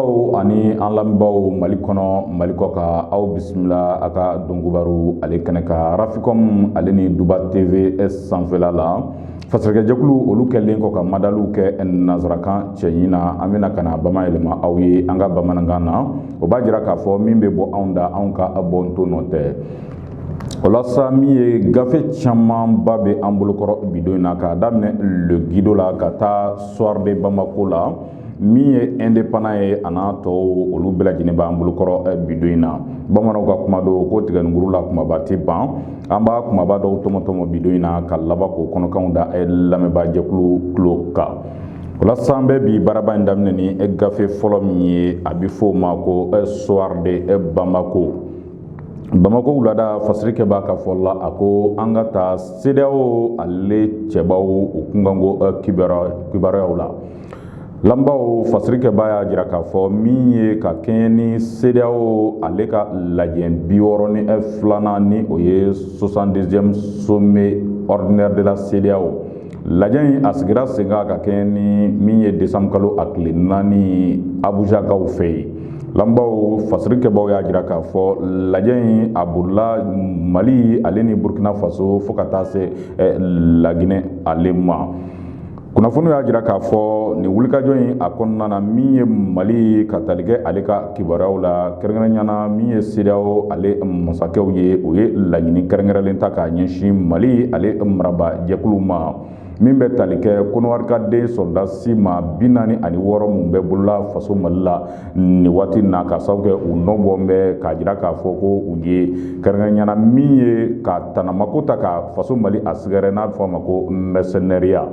Kanubaw ani an lamɛnbaaw Mali kɔnɔ Mali kɔ ka aw bisimila a ka donkibaru ale kɛnɛ ka Raficom ale ni Duba TV sanfɛla la fasɛgɛjɛkulu olu kɛlen kɔ ka madaliw kɛ nanzarakan cɛɲi na an bɛna kana bamayɛlɛma aw ye an ka bamanankan na o b'a jira k'a fɔ min bɛ bɔ anw da anw ka bɔnto nɔ tɛ walasa min ye gafe camanba bɛ an bolokɔrɔ bidon in na k'a daminɛ le guido la ka taa soir de Bamako la min ye indépendant ye a n'a tɔw olu bɛɛ lajɛlen b'an bolokɔrɔ bidon in na bamananw ka kuma don ko tigɛnikuru la kumaba tɛ ban an b'a kumaba dɔw tɔmɔtɔmɔ bidon in na ka laban k'o kɔnɔkanw da lamɛnbaajɛkulu tulo kan walasa an bɛ bi baaraba in daminɛ ni gafe fɔlɔ min ye a bɛ fɔ o ma ko soir de Bamako. Bamako wulada fasiri kɛ b'a ka fɔ la a ko an ka taa CEDEAO ale cɛbaw u kunkanko kibaruyaw la lamɛnbaaw fasiri kɛ b'a y'a jira k'a fɔ min ye ka kɛɲɛ ni CEDEAO ale ka lajɛ 62nan ni o ye 72e sommet ordinaire de la CEDEAO lajɛ in a sigira sen kan ka kɛɲɛ ni min ye décembre kalo a tile 4 Abujakaw fɛ yen lamɛnbaaw fasiri kɛbaaw y'a jira k'a fɔ lajɛ in a bolila Mali ale ni Burkina Faso fo ka taa se Laginɛ ale ma kunnafoniw y'a jira k'a fɔ nin wulikajɔ in a kɔnɔna na min ye Mali ka tali kɛ ale ka kibaruyaw la kɛrɛnkɛrɛnnenya min ye CEDEAO ale masakɛw ye o ye laɲini kɛrɛnkɛrɛnlen ta k'a ɲɛsin Mali ale marabaajɛkuluw ma min bɛ tali kɛ kɔnɔwarikaden sɔrɔdasi ma 46 mun bɛ bolola faso Mali la nin waati na ka sababu kɛ u nɔ bɔ bɛ k'a jira k'a fɔ ko u ye kɛrɛnkɛrɛnnenya min ye ka tanamako ta ka faso Mali a sigɛrɛ n'a bɛ fɔ a ma ko mercenaires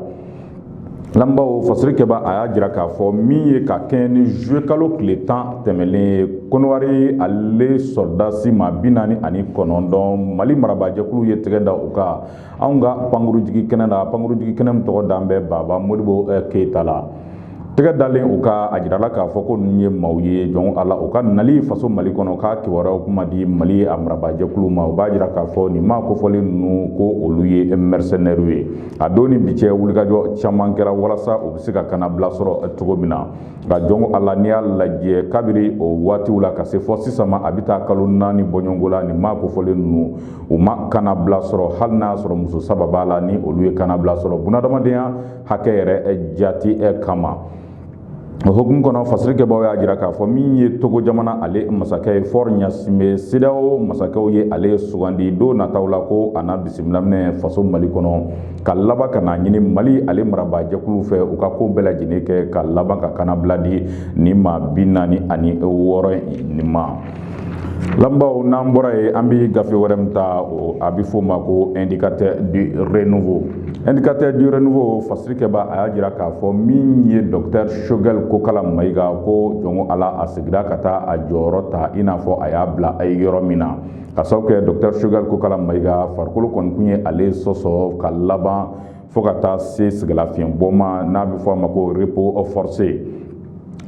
lamɛnbaaw fasiri kɛba a y'a jira k'a fɔ min ye ka kɛɲɛ ni juillet kalo tile 10 tɛmɛlen kɔnɔwari ale sɔrɔdasi ma 49 Mali marabaajɛkulu ye tɛgɛ da u kan anw ka pankurujigi kɛnɛ la pankurujigi kɛnɛ min tɔgɔ dan bɛ Baba Modibo Keyita la tɛgɛ dalen u ka a jirala k'a fɔ ko ninnu ye maaw ye jɔn ala u ka nali faso Mali kɔnɔ k'a kibaruyaw kuma di Mali a marabaajɛkulu ma u b'a jira k'a fɔ nin maa kofɔlen ninnu ko olu ye mercenaires ye a don ni bi cɛ wulikajɔ caman kɛra walasa u bɛ se ka kanabila sɔrɔ cogo min na nka jɔn ala n'i y'a lajɛ kabiri o waatiw la ka se fɔ sisan ma a bɛ taa kalo 4 bɔɲɔgɔnko la nin maa kofɔlen ninnu u ma kanabila sɔrɔ hali n'a sɔrɔ muso 3 b'a la ni olu ye kanabila sɔrɔ bunadamadenya hakɛ yɛrɛ jati kama o hukumu kɔnɔ fasiri kɛbaaw y'a jira k'a fɔ min ye Togo jamana ale masakɛ ye Faure Gnassingbé CEDEAO masakɛw ye ale sugandi don nataw la ko a n'a bisimila minɛ faso Mali kɔnɔ ka laban ka n'a ɲini Mali ale marabaajɛkuluw fɛ u ka ko bɛɛ lajɛlen kɛ ka laban ka kanabila di nin maa 46 nin ma lamɛnbaaw n'an bɔra ye an bɛ gafe wɛrɛ min ta a bɛ fɔ o ma ko indicateur du renouveau indicateur du renouveau fasiri kɛba a y'a jira k'a fɔ min ye Dr Choguel Kokala Mayiga ko jɔn ala a sigira ka taa a jɔyɔrɔ ta i n'a fɔ a y'a bila a ye yɔrɔ min na ka sababu kɛ Dr Choguel Kokala Mayiga farikolo kɔni kun ye ale sɔsɔ ka laban fo ka taa se sɛgɛlafiɲɛbɔ ma n'a bɛ fɔ a ma ko repos forcé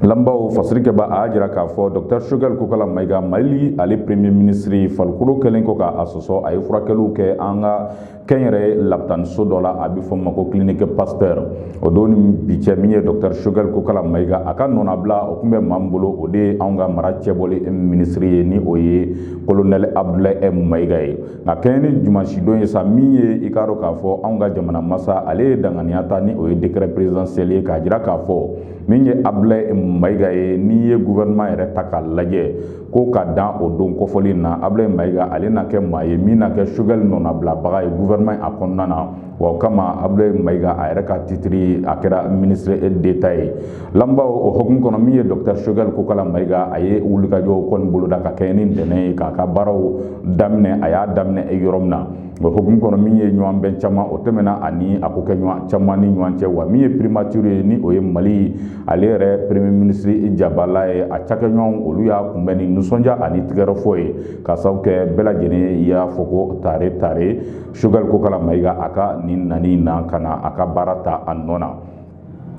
lamɛnbaaw fasiri kɛba a y'a jira k'a fɔ Dr Choguel Kokala Mayiga Mali ale premier ministre farikolo kɛlen kɔ k'a sɔsɔ a ye furakɛliw kɛ an ka kɛnyɛrɛ lapitaniso dɔ la a bɛ fɔ ma ko clinique Pasteur o don ni bi cɛ min ye Dr Choguel Kokala Mayiga a ka nɔnabila o tun bɛ maa min bolo o de ye anw ka mara cɛbɔli ministre ye ni o ye colonel Abdoulaye Mayiga ye nka kɛɲɛ ni dimanche don ye sa min ye i k'a dɔn k'a fɔ anw ka jamana masa ale ye danganiya ta ni o ye décret présidentiel ye k'a jira k'a fɔ min ye Abdoulaye Mayiga ye n'i ye gouvernement yɛrɛ ta k'a lajɛ ko ka dan o don kɔfɔli na Abdoulaye Mayiga ale na kɛ maa ye min na kɛ Choguel nɔnabilabaga ye gouvernement a kɔnɔna na wa o kama Abdoulaye Mayiga a yɛrɛ ka titre a kɛra ministre d'État ye lamɛnbaaw o hukumu kɔnɔ min ye Dr Choguel Kokala Mayiga a ye wulikajɔw kɔni boloda ka kɛɲɛ ni ntɛnɛn ye k'a ka baaraw daminɛ a y'a daminɛ yɔrɔ min na o hukumu kɔnɔ min ye ɲɔgɔn bɛn caman o tɛmɛna ani a ko kɛ ɲɔgɔn caman ni ɲɔgɔn cɛ wa min ye primature ye ni o ye Mali ale yɛrɛ premier ministre Jabala ye a cakɛɲɔgɔnw olu y'a kunbɛn ni nisɔndiya ani tigɛrɛfɔ ye ka sababu kɛ bɛɛ lajɛlen y'a fɔ ko tare Choguel Kokala Mayiga a ka nin nani na ka na a ka baara ta a nɔ na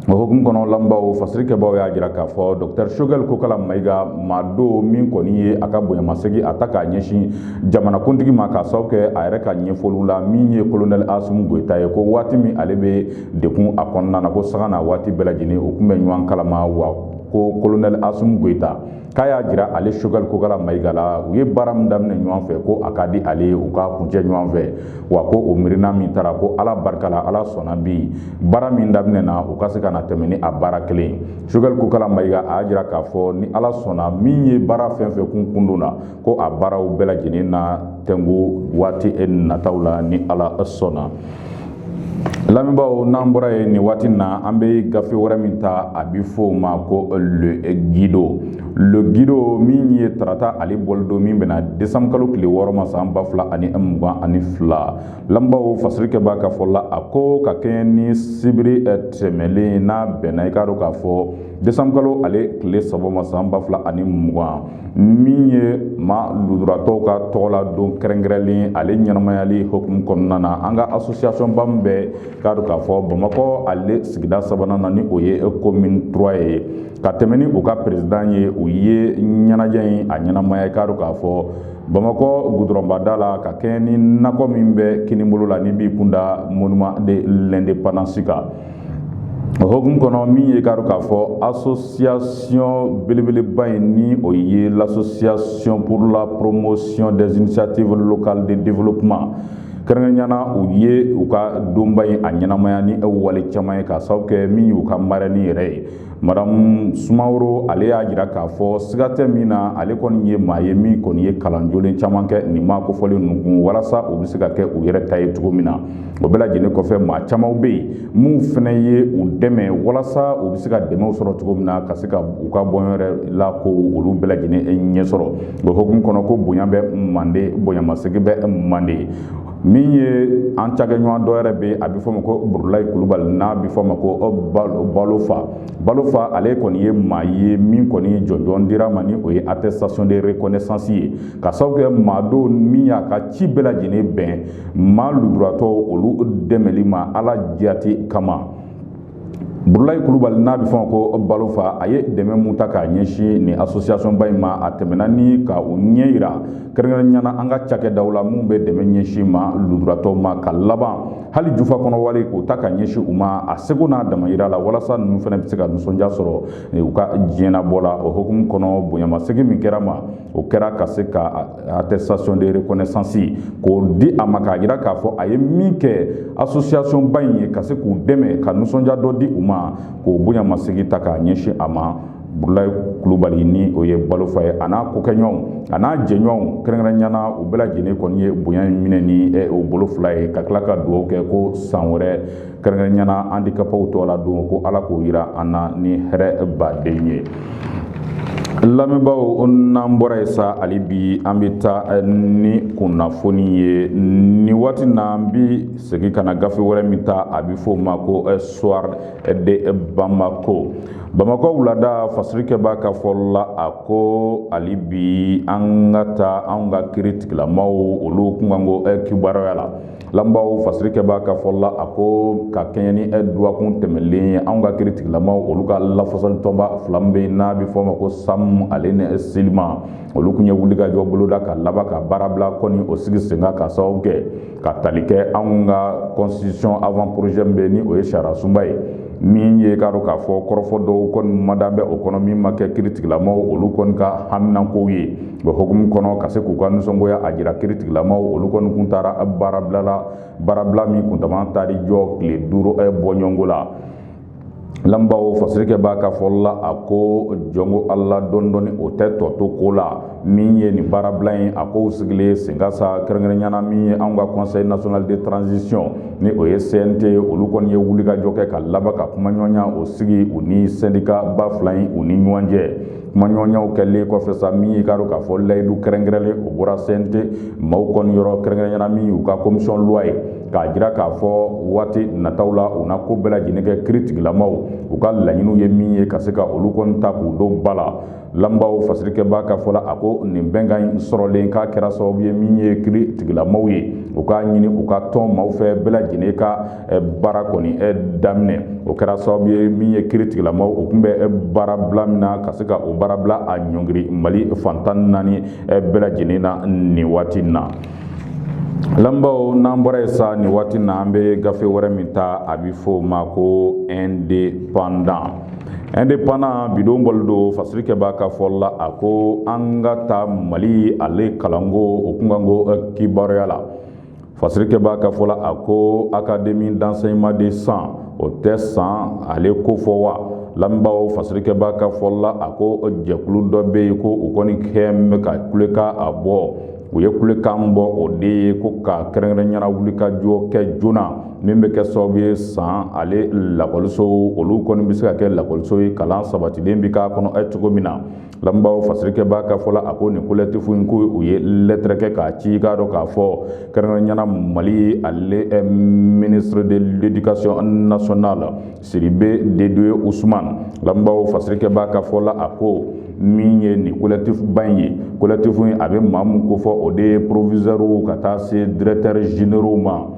o hukumu kɔnɔ lamɛnbaaw fasiri kɛbaaw y'a jira k'a fɔ Dr Choguel Kokala Mayiga maa don min kɔni ye a ka bonyamasegin a ta k'a ɲɛsin jamanakuntigi ma k'a sababu kɛ a yɛrɛ ka ɲɛfɔliw la min ye colonel Assimi Goïta ye ko waati min ale bɛ dekun a kɔnɔna na ko sanga n'a waati bɛɛ lajɛlen o tun bɛ ɲɔgɔn kalama wa ko colonel Assimi Goïta k'a y'a jira ale Choguel Kokala Mayiga la u ye baara min daminɛ ɲɔgɔn fɛ ko a ka di ale u ka kuncɛ ɲɔgɔn fɛ wa ko o miirina min taara ko Ala barika la Ala sɔnna bi baara min daminɛ na u ka se ka na tɛmɛ ni a baara kelen Choguel Kokala Mayiga a y'a jira k'a fɔ ni Ala sɔnna min ye baara fɛn fɛn kun na ko a baaraw bɛɛ lajɛlen na tɛngu waati nataw la ni Ala sɔnna. Lamɛnbaaw n'an bɔra yen nin waati na an bɛ gafe wɛrɛ min ta a bɛ fɔ o ma ko le Guido min ye tarata ale bɔli don min bɛna décembre kalo tile 6 ma san 2022 lamɛnbaaw fasirikɛ b'a ka fɔ la a ko ka kɛɲɛ ni sibiri tɛmɛlen n'a bɛnna i k'a dɔn k'a fɔ décembre kalo ale tile 3 ma san 2020 min ye ma lujuratɔw ka tɔgɔ la don kɛrɛnkɛrɛnlen ale ɲɛnamayali hukumu kɔnɔna na an ka association ba min bɛ k'a dɔn k'a fɔ Bamakɔ ale sigida 3nan na ni o ye commune 3 ye ka tɛmɛ ni u ka président ye u ye ɲɛnajɛ in a ɲɛnamaya k'a dɔn k'a fɔ Bamakɔ goudrɔnbada la ka kɛɲɛ ni nakɔ min bɛ kinibolo la ni b'i kunda monument de l'indépendance kan o hukumu kɔnɔ min ye k'a dɔn k'a fɔ association belebeleba in ni o ye l'association pour la promotion des initiatives locales de développement kɛrɛnkɛrɛnnena u ye u ka donba in a ɲɛnamaya ni wale caman ye k'a sababu kɛ min y'u ka marraine yɛrɛ ye Madame Sumaworo ale y'a jira k'a fɔ siga tɛ min na ale kɔni ye maa ye min kɔni ye kalan jolen caman kɛ nin ma kofɔlen ninnu kun walasa u bɛ se ka kɛ u yɛrɛ ta ye cogo min na o bɛɛ lajɛlen kɔfɛ maa caman bɛ yen mun fana ye u dɛmɛ walasa u bɛ se ka dɛmɛw sɔrɔ cogo min na ka se ka u ka bɔn yɛrɛ la ko olu bɛɛ lajɛlen ɲɛ sɔrɔ o hukumu kɔnɔ ko bonya bɛ Mande bonyamasegin bɛ Mande min ye an cakɛɲɔgɔn dɔ yɛrɛ bɛ a bɛ fɔ ma ko Burulayi Kulubali n'a bɛ fɔ ma ko Balofa ale kɔni ye maa ye min kɔni jɔnjɔn dira ma ni o ye attestation de reconnaissance ye ka sababu kɛ maa don min y'a ka ci bɛɛ lajɛlen bɛn maa lujuratɔw olu dɛmɛli ma Ala jati kama Burulayi Kulubali n'a bɛ fɔ ma ko Balofa a ye dɛmɛ mun ta k'a ɲɛsin nin association ba in ma a tɛmɛna ni ka u ɲɛ yira kɛrɛnkɛrɛnnena an ka cakɛdaw la mun bɛ dɛmɛ ɲɛsin ma lujuratɔw ma ka laban hali jufa kɔnɔ wale k'o ta ka ɲɛsin u ma a seko n'a damayira la walasa ninnu fana bɛ se ka nisɔndiya sɔrɔ u ka diɲɛnabɔ la o hukumu kɔnɔ bonyamasegin min kɛra ma o kɛra ka se ka attestation de reconnaissance k'o di a ma k'a jira k'a fɔ a ye min kɛ association ba in ye ka se k'u dɛmɛ ka nisɔndiya dɔ di u ma k'o bonyamasegin ta k'a ɲɛsin a ma Burulayi Kulubali ni o ye Balofa ye a n'a kokɛɲɔgɔnw a n'a jɛɲɔgɔnw kɛrɛnkɛrɛnnena u bɛɛ lajɛlen kɔni ye bonya in minɛ ni o bolo fila ye ka tila ka dugawu kɛ ko san wɛrɛ kɛrɛnkɛrɛnnena handicapés tɔgɔ la don ko Ala k'o yira an na ni hɛrɛ baden ye. Lamɛnbaaw n'an bɔra yen sa hali bi an bɛ taa ni kunnafoni ye nin waati na an bɛ segin ka na gafe wɛrɛ min ta a bɛ fɔ o ma ko soir de Bamako Bamakɔ wulada fasirikɛ b'a ka fɔ la a ko hali bi an ka taa anw ka kiiri tigilamaw olu kun kan ko kibaruya la lamɛnbaaw fasirikɛ b'a ka fɔ la a ko ka kɛɲɛ ni duwakun tɛmɛlen ye anw ka kiiri tigilamaw olu ka lafasali tɔnba fila min bɛ yen n'a bɛ fɔ o ma ko Sam ale ni Selima olu kun ye wulikajɔ boloda ka laban ka baara bila kɔni o sigi sen kan ka sababu kɛ ka tali kɛ anw ka constitution avant projet min bɛ ni o ye sariya sunba ye min ye k'a dɔn k'a fɔ kɔrɔfɔ dɔw kɔni ma dan bɛ o kɔnɔ min ma kɛ kiiri tigilamaw olu kɔni ka haminankow ye o hukumu kɔnɔ ka se k'u ka nisɔngoya a jira kiiri tigilamaw olu kɔni kun taara baarabila min kuntama taari jɔ tile 5 bɔɲɔngo la lamɛnbaaw fasirikɛ b'a ka fɔ la a ko jɔnko Ala dɔɔni o tɛ tɔ to ko la min ye nin baarabila in a ko sigilen sen kan sa kɛrɛnkɛrɛnnena min ye anw ka conseil national de transition ni o ye CNT olu kɔni ye wulikajɔ kɛ ka laban ka kumaɲɔgɔnya o sigi u ni syndicat ba fila in u ni ɲɔgɔn cɛ kumaɲɔgɔnyaw kɛlen kɔfɛ sa min ye k'a dɔn k'a fɔ layidu kɛrɛnkɛrɛnlen o bɔra CNT maaw kɔni yɔrɔ kɛrɛnkɛrɛnnena min y'u ka commission loi ye k'a jira k'a fɔ waati nataw la u na ko bɛɛ lajɛlen kɛ kiiri tigilamaw u ka laɲiniw ye min ye ka se ka olu kɔni ta k'u don ba la lamɛnbaaw fasirikɛ b'a ka fɔ la a ko nin bɛnkan in sɔrɔlen k'a kɛra sababu ye min ye kiiri tigilamaw ye u k'a ɲini u ka tɔn maaw fɛ bɛɛ lajɛlen ka baara kɔni daminɛ o kɛra sababu ye min ye kiiri tigilamaw o tun bɛ baarabila min na ka se ka o baarabila a ɲɔngiri Mali fantan 4 bɛɛ lajɛlen na nin waati na. Lamɛnbaaw n'an bɔra yen sa nin waati na an bɛ gafe wɛrɛ min ta a bɛ fɔ o ma ko indépendant indépendant bidon boldo fasrike baka folla ako angata mali ale kalango okungango kibaroyala fasrike baka folla ako académie d'enseignement des sangs au tessan ale ko fowa lambaw fasrike baka folla ako jekulu dobe ko ukoni kem ka kuleka abo uye kulekambo ode ko ka kerengrenya wulika jo ke juna membe ke sobe san ale lakolso olu koni bisika ke lakolso kalan sabati dembika kono etugomina lambaw fasrike baka fola ako ni collectif nku uye lettre ke ka ci ga do ka fo kerengrenya mali ale ministre de l'éducation nationale Siribe Dedoué Ousmane lambaw fasrike baka fola ako minye ni collectif banye collectif abe mamu ko fo ode proviseur kata se directeur généraux ma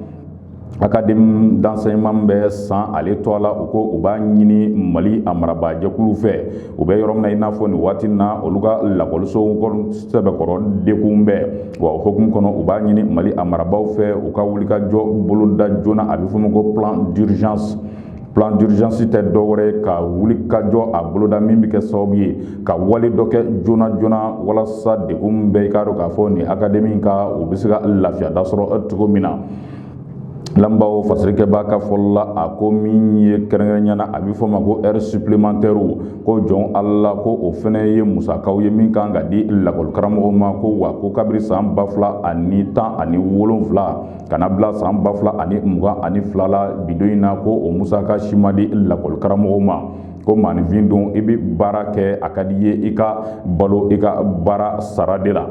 académie d'enseignement be sans aller tola uko uba nyini mali amaraba jakulu fe ube yorom na ina fo ni watina oluga la kolso ko sebe koro de kumbe wa hokum kono uba nyini mali amaraba fe uka wulika jo buluda jona abi fo ko plan d'urgence te dowre ka wulika jo a buluda mimbi ke sobi ka wali doke jona wala sa de kumbe ka do ka fo ni académie ka ubisiga lafia dasoro atugomina lambaw fasrike baka folla ako minye kerengrenya abi fo mako heure supplémentaire ko jon alla ko o fene ye musakaw ye min kan ga di lakol karamo ma ko wa ko kabri sam bafla ani tan ani wolonfla kana bla sam bafla ani muga ani flala bidoina ko o musaka shimadi lakol karamo ma ko man vindon ibi barake akadiye ika balo ika bara saradela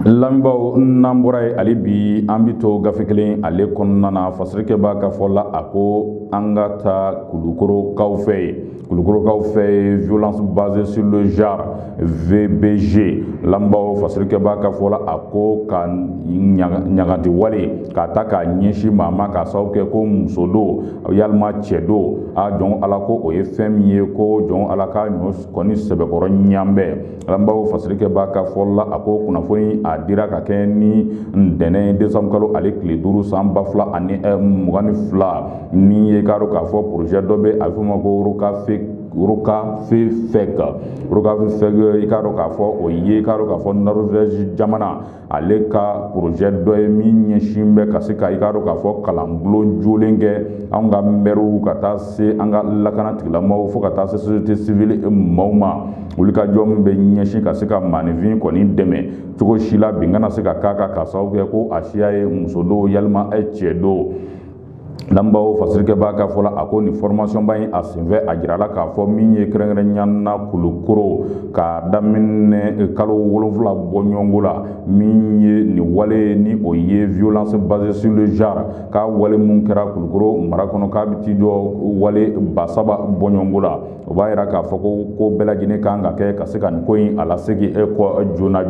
lambaw namburay ali bi ambito gafekelen ale konnana fasrike baka folla ako angata kulukoro kawfe violence basée sur le genre VBG lambaw fasrike baka folla ako kan nyagati wale kata ka nyeshi mama ka sauke ko musodo yalma chedo a jon alako o ye femiye ko jon alaka nyos koni sebekoro nyambe lambaw fasrike baka folla ako kuna foni adira ka kɛ ni ndɛnɛ décembre kalo ale tile 5 san 2022 ni ye karo ka fɔ projet dɔ bɛ a fɔ ma ko Roka Fefek i karo ka fɔ o ye karo ka fɔ Norvège jamana ale ka projet dɔ ye min ɲɛsin bɛ ka se ka i karo ka fɔ kalanbulon jolen kɛ an ka mɛruw ka taa se an ka lakana tigilamaaw fo ka taa se société civile maaw ma wulikajɔ min bɛ ɲɛsin ka se ka maanifin kɔni dɛmɛ cogo si la bin kana se ka k'a kan ka sababu kɛ ko a siya ye muso do yalima cɛ do lambaw fasrike baka fola ako ni formation bayi a senfɛ a jirala k'a fɔ min ye kɛrɛnkɛrɛnyana kulukoro ka daminɛ kalo 7 bɔ ɲɔgɔngo la min ye ni wale ni o ye violence basée sur le genre ka wale mun kɛra kulukoro mara kɔnɔ k'a bɛ ti jɔ wale basaba bɔ ɲɔgɔngo la o b'a yira k'a fɔ ko bɛɛ lajɛlen kan ka kɛ ka se ka nin ko in a lasegin kɔ joona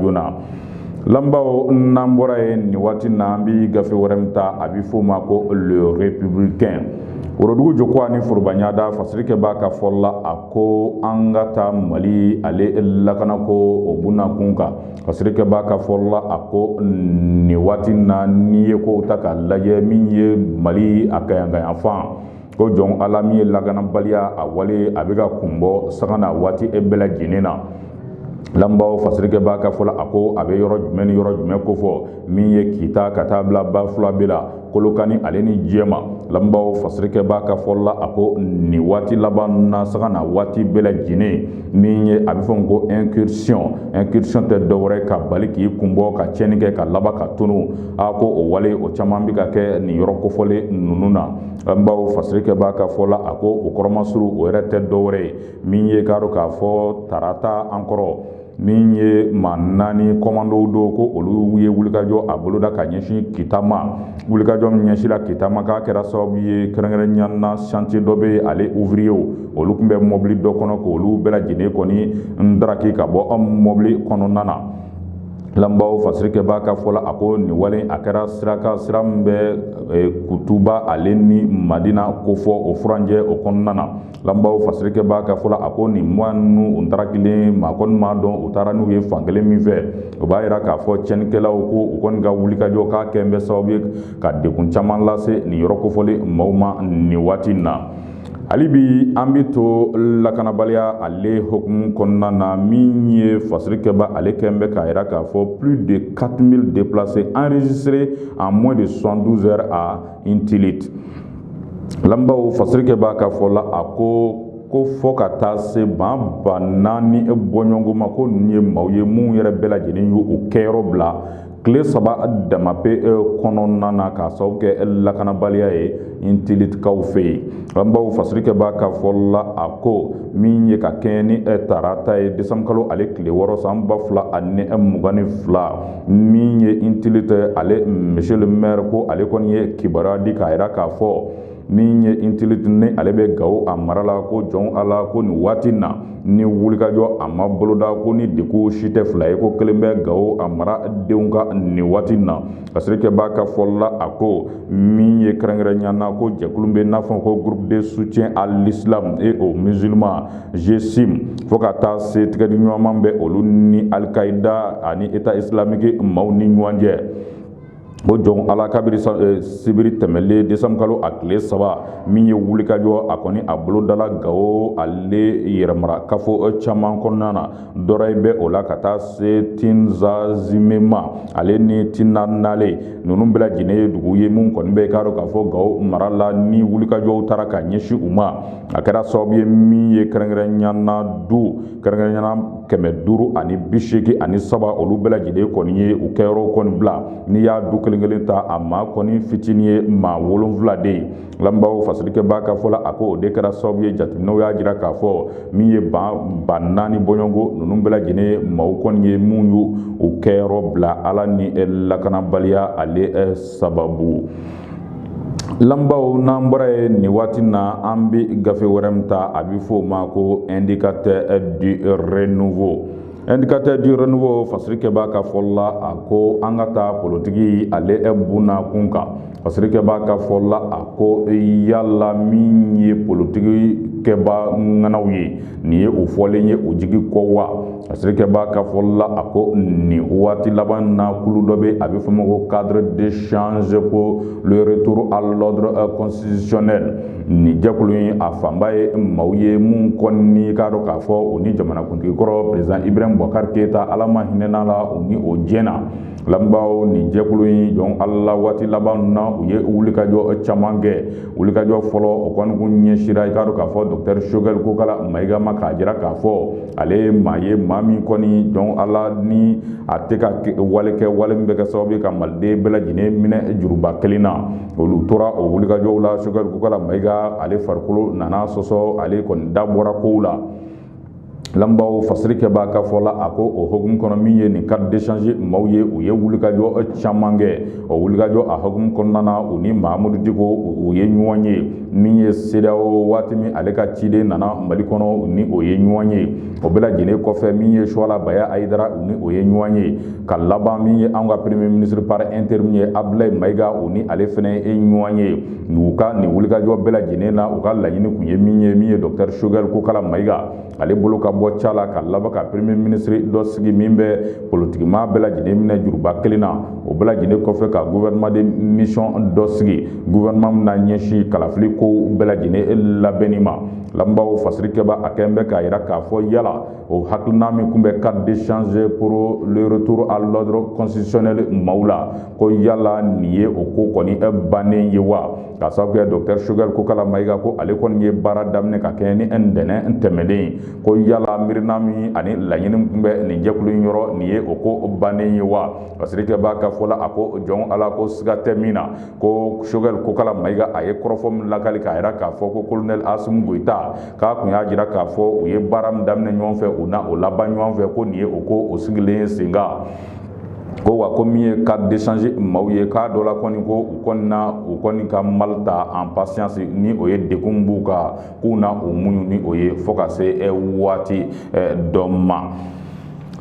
lambaw n'an bɔra ye ni waati na an bi gafe wɛrɛ min ta a bi fɔ ma ko le républicain worodugu joko ani forobanyada fasirike b'a ka fɔla a ko an ka taa mali ale lakana ko o buna kun kan fasirike b'a ka fɔla a ko ni waati na n'i ye ko ta ka lajɛ min ye mali a kayankayan fan ko jɔn ala min ye lakanabaliya a wale a bɛ ka kunbɔ sanga na waati bɛɛ lajɛlen na lambaw fasirike b'a ka fɔla a ko a bɛ yɔrɔ jumɛn ni yɔrɔ jumɛn ko fɔ min ye kita ka taa bila bafula bɛ la kolokani ale ni jɛma lambaw fasirike b'a ka fɔla a ko ni waati laban na saga na waati bɛɛ lajɛlen min ye a bɛ fɔ ko incursion tɛ dɔwɛrɛ ka bali k'i kunbɔ ka tiɲɛni kɛ ka laban ka tunu a ko o wale o caman bɛ ka kɛ nin yɔrɔ kofɔlen ninnu na lambaw fasirike b'a ka fɔla a ko o kɔrɔmasuru o yɛrɛ tɛ dɔwɛrɛ ye min ye k'a dɔn k'a fɔ tarata an kɔrɔ min ye maa 4 kɔmandow do ko olu ye wulikajɔ a boloda ka ɲɛsin kitama wulikajɔ min ɲɛsila kitama k'a kɛra sababu ye kɛrɛnkɛrɛnyana chantier dɔ bɛ ale ouvrier olu tun bɛ mobili dɔ kɔnɔ k'olu bɛɛ lajɛlen kɔni ndaraki ka bɔ mobili kɔnɔna na lambaw fasirike b'a ka fɔla a ko nin wale a kɛra sira min bɛ kutuba ale ni madina ko fɔ o furanjɛ o kɔnɔna na lambaw fasirike b'a ka fɔla a ko nin mois ninnu u taara kelen maa kɔni m'a dɔn u taara n'u ye fankelen min fɛ o b'a yira k'a fɔ tiɲɛnikɛlaw ko u kɔni ka wulikajɔ k'a kɛ bɛ sababu ye ka dekun caman lase nin yɔrɔ kofɔlen maaw ma nin waati in na Alibi ambito lakanabaliya ale hukumu kɔnɔna na min ye fasirikɛba ale kɛn bɛ k'a yira k'a fɔ plus de 4000 déplacés enregistrés en moins de 72 heures à Intilit. Lambaw fasirikɛba ka fɔ la a ko fɔ ka taa se ban 4 bɔɲɔgɔnko ma ko ninnu ye maaw ye mun yɛrɛ bɛɛ lajɛlen y'u o kɛyɔrɔ bila tile 3 damape kɔnɔna na k'a sababu kɛ lakanabaliya ye Intilitkaw fɛ yen. Lambaw fasirikɛba ka fɔ la a ko min ye ka kɛɲɛ ni tarata ye décembre kalo ale tile 6 san 2022 min ye Intilit ale monsieur le maire ko ale kɔni ye kibaruya di k'a yira k'a fɔ min ye Intilit ni ale bɛ Gawo a mara la ko jɔn ala ko nin waati na ni wulikajɔ a ma boloda ko ni degun si tɛ fila ye ko kelen bɛ Gawo a mara denw ka nin waati na. Fasirikɛba ka fɔ la a ko min ye kɛrɛnkɛrɛnnenya ko jɛkulu bɛ n'a fɔ ko groupe de soutien à l'islam et aux musulmans GSIM fo ka taa se tigɛdiɲɔgɔnma bɛ olu ni Al-Qaïda ani État islamique maaw ni ɲɔgɔn cɛ. O jɔn ala kabiri sibiri tɛmɛlen décembre kalo a tile 3 min ye wulikajɔ a kɔni a bolodala Gawo ale yɛrɛmara kafo caman kɔnɔna na dɔrɔyi bɛ o la ka taa se Tinzazimema ale ni Tinanale ninnu bɛɛ lajɛlen ye dugu ye mun kɔni bɛ k'a dɔn k'a fɔ Gawo mara la ni wulikajɔw taara ka ɲɛsin u ma a kɛra sababu ye min ye kɛrɛnkɛrɛnnenya du kɛrɛnkɛrɛnnenya 587 olu bɛɛ lajɛlen kɔni ye u kɛyɔrɔ kɔni bila n'i y'a du kelen ta a ma kɔni fitinin ye maa 7 de ye. Lambaw fasirikɛba ka fɔ la a ko o de kɛra sababu ye jateminɛw y'a jira k'a fɔ min ye ba 4 bɔɲɔgɔnko ninnu bɛɛ lajɛlen maaw kɔni ye mun y'u u kɛyɔrɔ bila ala ni lakanabaliya ale sababu. Lambaw n'an bɔra ye nin waati na an bɛ gafe wɛrɛ min ta a bɛ fɔ o ma ko indicateur du renouveau. Indicateur du renouveau fasirikɛba ka fɔ la a ko an ka taa politiki ale bunna kun kan. Fasirikɛba ka fɔ la a ko yala min ye politiki kɛba ŋanaw ye nin ye o fɔlen ye o jigi kɔ wa. Fasirikɛba ka fɔ la a ko nin waati laban na kulu dɔ bɛ a bɛ fɔ ma ko cadre d'échange pour le retour à l'ordre constitutionnel. Nin jɛkulu in a fanba ye maaw ye mun kɔni k'a dɔn k'a fɔ o ni jamanakuntigi kɔrɔ président Ibrahim Boubacar Keita ala ma hinɛna la u ni o jɛna. Lambaw nin jɛkulu in jɔn ala waati laban na u ye wulikajɔ caman kɛ. Wulikajɔ fɔlɔ o kɔni kun ɲɛsira i k'a dɔn k'a fɔ Dr Choguel Kokala Mayiga ma k'a jira k'a fɔ ale ye maa ye maa min kɔni jɔn ala ni a tɛ ka wale kɛ wale min bɛ kɛ sababu ye ka maliden bɛɛ lajɛlen minɛ juruba kelen na. Olu tora o wulikajɔw la Choguel Kokala Mayiga ale farikolo nana sɔsɔ ale kɔni da bɔra kow la. Lambaw fasirikɛba ka fɔ la a ko o hukumu kɔnɔ min ye nin carte d'échange maaw ye u ye wulikajɔ caman kɛ. O wulikajɔ a hukumu kɔnɔna na u ni Mahamadu Diko u ye ɲɔgɔn ye min ye CEDEAO waati min ale ka ciden nana Mali kɔnɔ ni o ye ɲɔgɔn ye. O bɛɛ lajɛlen kɔfɛ min ye Suwala Baya Ayidara u ni o ye ɲɔgɔn ye. Ka laban min ye an ka premier ministre par intérim ye Abdoulaye Mayiga u ni ale fɛnɛ ye ɲɔgɔn ye. U ka nin wulikajɔ bɛɛ lajɛlen na u ka laɲini kun ye min ye Dr Choguel Kokala Mayiga ale bolo ka bɔ ca la ka laban ka premier ministre dɔ sigi min bɛ politikima bɛɛ lajɛlen minɛ juruba kelen na. O bɛɛ lajɛlen kɔfɛ ka gouvernement de mission dɔ sigi gouvernement min na ɲɛsin kalafili ko bɛɛ lajɛlen labɛnni ma. Lambaw fasirikɛba a kɛn bɛ k'a yira k'a fɔ yala o hakilina min kun bɛ carte d'échange pour le retour à l'ordre constitutionnel maaw la ko yala nin ye o ko kɔni bannen ye wa. K'a sababu kɛ Dr Choguel Kokala Mayiga ko ale kɔni ye baara daminɛ ka kɛɲɛ ni ntɛnɛn tɛmɛnen ko yala miirina min ani laɲini kun bɛ nin jɛkulu in yɔrɔ nin ye o ko bannen ye wa. Fasirikɛba ka fɔ la a ko jɔn ala ko siga tɛ min na ko Choguel Kokala Mayiga a ye kɔrɔfɔ min lakali k'a yira k'a fɔ ko colonel Assimi Goïta k'a kun y'a jira k'a fɔ u ye baara min daminɛ ɲɔgɔn fɛ u na o laban ɲɔgɔn fɛ ko nin ye o ko o sigilen sen kan. Ko wa ko min ye carte d'échange maaw ye k'a dɔ la kɔni ko u kɔni ka mal ta en patience ni o ye degun b'u kan k'u na o muɲu ni o ye fo ka se waati dɔ ma.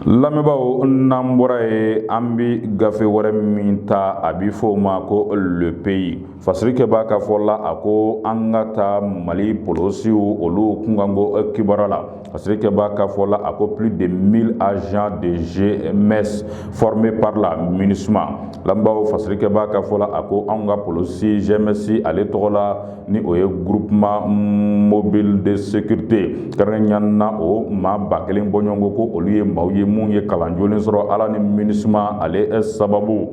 Lamɛnbaaw n'an bɔra ye an bɛ gafe wɛrɛ min ta a bɛ fɔ o ma ko le pays. fasirike b'a ka fɔ la a ko an ka taa Mali polosiw olu kunkanko kibara la. Fasirike b'a ka fɔ la a ko plus de 1000 agents de GMS formés par la MINUSMA. Lambaw fasirike b'a ka fɔ la a ko an ka polosi GMS ale tɔgɔ la ni o ye groupement mobile de sécurité kɛrɛnkɛrɛnnena o maa 1000 bɔɲɔgɔnko ko olu ye maaw ye mun ye kalan jolen sɔrɔ ala ni MINUSMA ale sababu.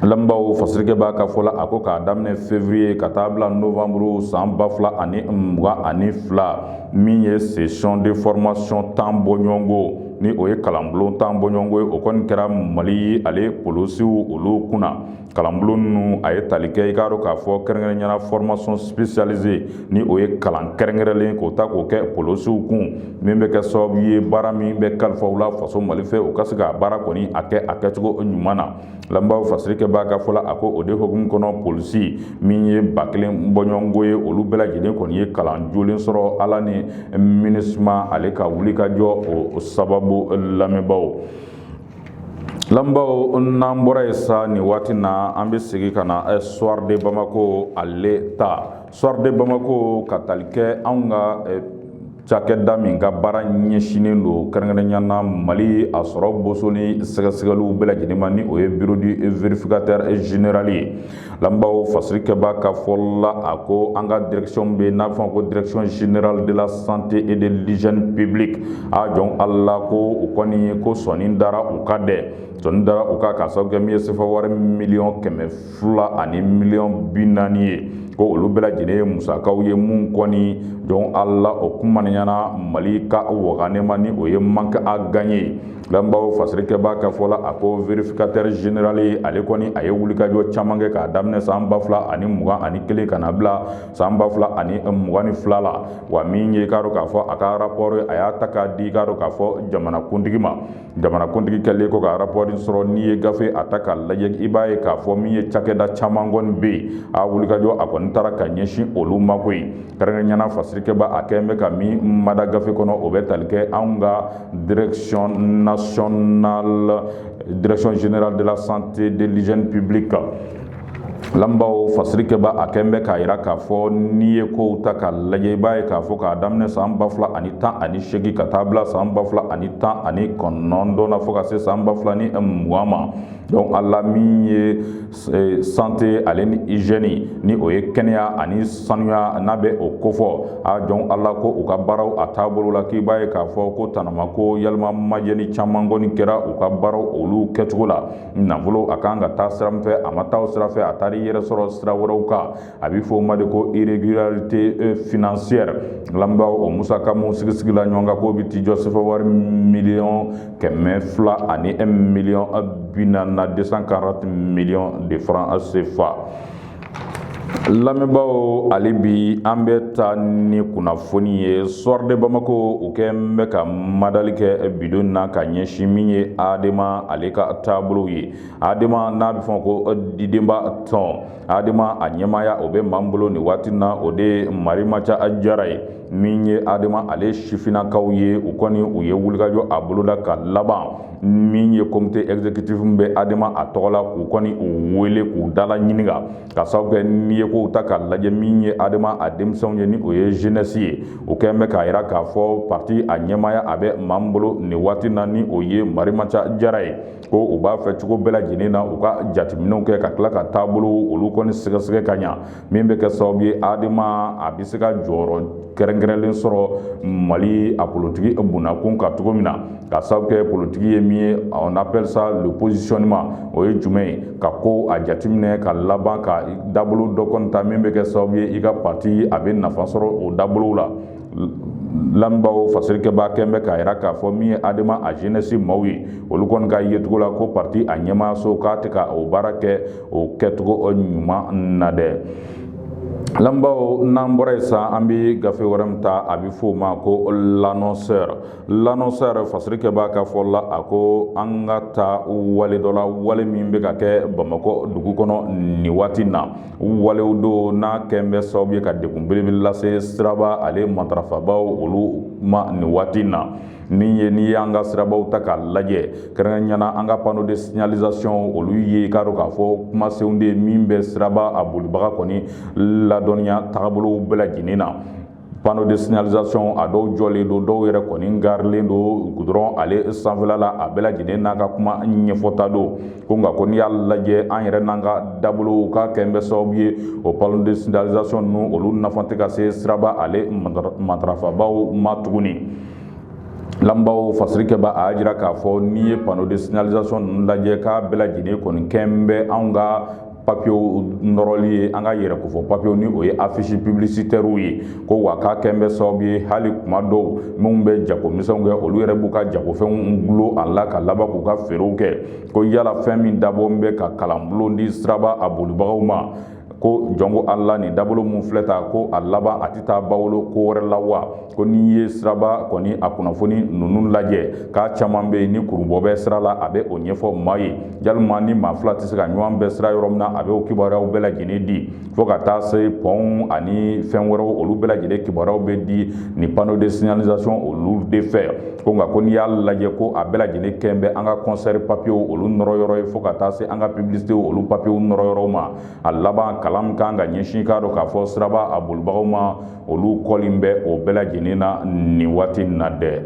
Lambaw fasirike b'a ka fɔ la a ko k'a daminɛ février ka taa bila novembre san 2022 min ye session de formation 10 bɔɲɔgɔnko ni o ye kalanbulon 10 bɔɲɔgɔnko ye o kɔni kɛra Mali ale polosiw olu kunna. Kalanbulon ninnu a ye tali kɛ i k'a dɔn k'a fɔ kɛrɛnkɛrɛnnenya formation spécialisée ni o ye kalan kɛrɛnkɛrɛnlen k'o ta k'o kɛ polosiw kun min bɛ kɛ sababu ye baara min bɛ kalifaw la faso Mali fɛ u ka se ka baara kɔni a kɛ a kɛcogo ɲuman na. Lambaw fasirike b'a ka fɔ la a ko o de hokumu kɔnɔ polisi min ye 1000 bɔɲɔgɔnko ye olu bɛɛ lajɛlen kɔni ye kalan jolen sɔrɔ ala ni MINUSMA ale ka wuli ka jɔ o sababu lamɛnbaw. Lambaw n'an bɔra yen sa nin waati na an bɛ segin ka na Soir de Bamako ale ta. Soir de Bamako ka tali kɛ anw ka cakɛda min ka baara ɲɛsinen don kɛrɛnkɛrɛnnenya Mali a sɔrɔ boso ni sɛgɛsɛgɛliw bɛɛ lajɛlen ma ni o ye bureau du vérificateur général ye. Lambaw fasirike b'a ka fɔ la a ko an ka direction bɛ n'a bɛ fɔ ko direction générale de la santé et de l'hygiène publique a jɔn ala ko u kɔni ko sɔnni dara u ka dɛ sɔnni dara u ka sababu kɛ min ye sefa wari $240 ye ko olu bɛɛ lajɛlen ye musakaw ye mun kɔni jɔn ala o kumaniyana Mali ka waganema ni o ye manque à gagner. Lambaw fasirike b'a ka fɔ la a ko vérificateur général ale kɔni a ye wulikajɔ caman kɛ k'a daminɛ san 2021 ka na bila san 2022 la wa min ye k'a dɔn k'a fɔ a ka rapport a y'a ta k'a di k'a dɔn k'a fɔ jamanakuntigi ma. Jamanakuntigi kɛlen ko ka rapport sɔrɔ n'i ye gafe a ta k'a lajɛ i b'a ye k'a fɔ min ye cakɛda caman kɔni bɛ yen a wulikajɔ a kɔni taara ka ɲɛsin olu ma koyi. Kɛrɛnkɛrɛnnenya fasirike b'a a kɛ bɛ ka min mada gafe kɔnɔ o bɛ tali kɛ anw ka direction générale de la santé et de l'hygiène publique. Lambaw fasirike b'a a kɛ bɛ k'a yira k'a fɔ n'i ye kow ta k'a lajɛ i b'a ye k'a fɔ k'a daminɛ san 2018 ka taa bila san 2019 na fo ka se san 2020 ma. Donc ala min ye santé ale ni hygiène ni o ye kɛnɛya ani sanuya n'a bɛ o kofɔ a jɔn ala ko u ka baaraw a taabolo la k'i b'a ye k'a fɔ ko tanama ko yalima majɛni caman kɔni kɛra u ka baaraw olu kɛcogo la. Nafolo a kan ka taa sira min fɛ a ma taa o sira fɛ a taara i yɛrɛ sɔrɔ sira wɛrɛw kan a bɛ fɔ o ma de ko irrégularité financière. Lambaw o musaka mun sigisigila ɲɔgɔn kan k'o bɛ t'i jɔ sefa wari $240 millions de francs CFA. Lamɛnbaw ale bi an bɛ taa ni kunnafoni ye Soir de Bamako u kɛ bɛ ka madali kɛ bidon na ka ɲɛsin min ye Adama ale ka taabolo ye. Adama n'a bɛ fɔ ko Didenba tɔn Adama a ɲɛmaya o bɛ m'an bolo nin waati na o de Marimaca Jara ye min ye Adama ale sifinnakaw ye u kɔni u ye wulikajɔ a boloda ka laban min ye comité exécutif bɛ Adama a tɔgɔ la k'u kɔni u wele k'u dala ɲininka ka sababu kɛ n'i ye kow ta k'a lajɛ min ye Adama a denmisɛnw ye ni o ye jeunesse ye o kɛn bɛ k'a yira k'a fɔ parti a ɲɛmaya a bɛ m'an bolo nin waati na ni o ye Marimaca Jara ye ko u b'a fɛ cogo bɛɛ lajɛlen na u ka jateminɛw kɛ ka tila ka taabolo olu kɔni sɛgɛsɛgɛ ka ɲa min bɛ kɛ sababu ye Adama a bɛ se ka jɔyɔrɔ kɛrɛnkɛrɛnlen sɔrɔ Mali a politiki bunakun ka cogo min na ka sababu kɛ politiki ye min ye on appelle ça le positionnement o ye jumɛn ye ka ko a jateminɛ ka laban ka dabolo dɔ kɔni ta min bɛ kɛ sababu ye i ka parti a bɛ nafa sɔrɔ o dabolow la. Lambaw fasirike b'a kɛn bɛ k'a yira k'a fɔ min ye Adama a jeunesse maaw ye olu kɔni ka yecogo la ko parti a ɲɛmaayaso k'a tɛ ka o baara kɛ o kɛcogo ɲuman na dɛ. Lambaw n'an bɔra yen sa an bɛ gafe wɛrɛ min ta a bɛ fɔ o ma ko l'annonceur. L'annonceur fasirike b'a ka fɔ la a ko an ka taa wale dɔ la wale min bɛ ka kɛ Bamakɔ dugu kɔnɔ nin waati na walew don n'a kɛn bɛ sababu ye ka degun belebele lase siraba ale matarafabaw olu ma nin waati na. ni y'an ka sirabaw ta k'a lajɛ kɛrɛnkɛrɛnyana an ka panneau de signalisation olu ye k'a dɔn k'a fɔ kumasenw de min bɛ siraba a bolibaga kɔni ladɔnniya tagabolow bɛɛ lajɛlen na. Panneau de signalisation a dɔw jɔlen don dɔw yɛrɛ kɔni garilen don goudron ale sanfɛla la a bɛɛ lajɛlen n'a ka kuma ɲɛfɔta don ko nka ko n'i y'a lajɛ an yɛrɛ n'an ka dabolow ka kɛ bɛ sababu ye o panneau de signalisation ninnu olu nafa tɛ ka se siraba ale matarafabaw ma tuguni. Lambaw fasirikɛba a y'a jira k'a fɔ n'i ye panneau de signalisation ninnu lajɛ k'a bɛɛ lajɛlen kɔni kɛn bɛ anw ka papiyew nɔrɔli ye an ka yɛrɛ ko fɔ papiyew ni o ye affiche publicitaire ye ko wa k'a kɛn bɛ sababu ye hali kuma dɔw minnu bɛ jagomisɛnw kɛ olu yɛrɛ b'u ka jagofɛnw gulo a la ka laban k'u ka feerew kɛ ko yala fɛn min dabɔ bɛ ka kalanbulon di siraba a bolibagaw ma ko jɔnko ala nin dabolo mun filɛ ta ko a laban a tɛ taa bawolo ko wɛrɛ la wa ko n'i ye siraba kɔni a kunnafoni ninnu lajɛ k'a caman bɛ yen ni kurubɔ bɛ sira la a bɛ o ɲɛfɔ maa ye yalima ni maa fila tɛ se ka ɲɔgɔn bɛɛ sira yɔrɔ min na a bɛ o kibaruyaw bɛɛ lajɛlen di fo ka taa se pɔnw ani fɛn wɛrɛw olu bɛɛ lajɛlen kibaruyaw bɛ di ni panneau de signalisation olu de fɛ ko nka ko n'i y'a lajɛ ko a bɛɛ lajɛlen kɛn bɛ an ka concert papiyew olu nɔrɔ yɔrɔ ye fo ka taa se an ka publicité olu papiyew nɔrɔ yɔrɔ ma a laban kalan min kan ka ɲɛsin k'a dɔn k'a fɔ siraba a bolibagaw ma olu kɔlen bɛ o bɛɛ lajɛlen na nin waati in na dɛ.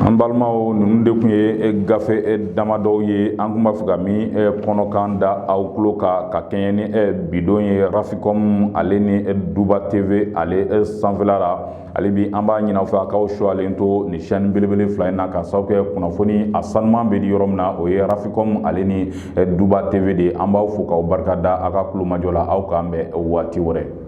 An balimaw ninnu de tun ye gafe damadɔw ye an tun b'a fɛ ka min kɔnɔkan da aw tulo kan ka kɛɲɛ ni bidon ye Raficom ale ni Duba TV ale sanfɛla la ale bi an b'a ɲini aw fɛ a k'aw suwalen to nin chaîne belebele fila in na ka sababu kɛ kunnafoni a sanuman bɛ di yɔrɔ min na o ye Raficom ale ni Duba TV de an b'aw fo k'aw barika da a ka kulomajɔ la aw k'an bɛn waati wɛrɛ.